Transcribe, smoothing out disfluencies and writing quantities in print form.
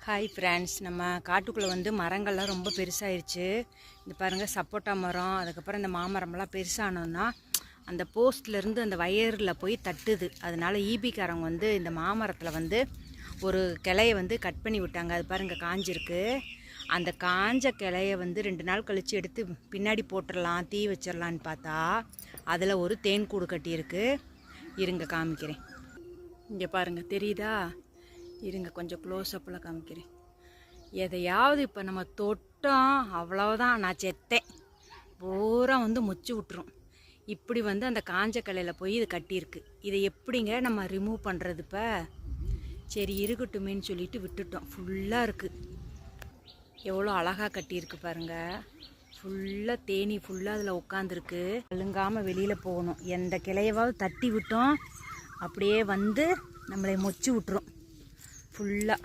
Hi friends, நம்ம காட்டுக்குள்ளே வந்து மரங்கள்லாம் ரொம்ப பெருசாகிருச்சு. இந்த பாருங்கள், சப்போட்டா மரம், அதுக்கப்புறம் இந்த மாமரம்லாம் பெருசானோன்னா அந்த போஸ்ட்லேருந்து அந்த வயரில் போய் தட்டுது. அதனால் ஈபிக்காரங்க வந்து இந்த மாமரத்தில் வந்து ஒரு கிளையை வந்து கட் பண்ணி விட்டாங்க. அது பாருங்கள் காஞ்சிருக்கு. அந்த காஞ்ச கிளையை வந்து 2 நாள் கழித்து எடுத்து பின்னாடி போட்டுடலாம், தீ வச்சிடலான்னு பார்த்தா அதில் ஒரு தேன் கூடு கட்டியிருக்கு. இருங்க காமிக்கிறேன். இங்கே பாருங்கள், தெரியுதா? இருங்க கொஞ்சம் க்ளோஸ்அப்பில் காமிக்கிறேன். எதையாவது இப்போ நம்ம தொட்டோம் அவ்வளோதான், நான் செத்தேன். பூரா வந்து முச்சு விட்டுரும். இப்படி வந்து அந்த காஞ்ச கலையில் போய் இது கட்டியிருக்கு. இதை எப்படிங்க நம்ம ரிமூவ் பண்ணுறது? இப்போ சரி இருக்கட்டுமேன்னு சொல்லிட்டு விட்டுட்டோம். ஃபுல்லாக இருக்குது. எவ்வளோ அழகாக கட்டியிருக்கு பாருங்கள். ஃபுல்லாக தேனி ஃபுல்லாக அதில் உட்காந்துருக்கு. அழுங்காமல் வெளியில் போகணும். எந்த கிளையவாவது தட்டி விட்டோம் அப்படியே வந்து நம்மளை மொச்சு விட்டுரும் ஃபுல்லாக.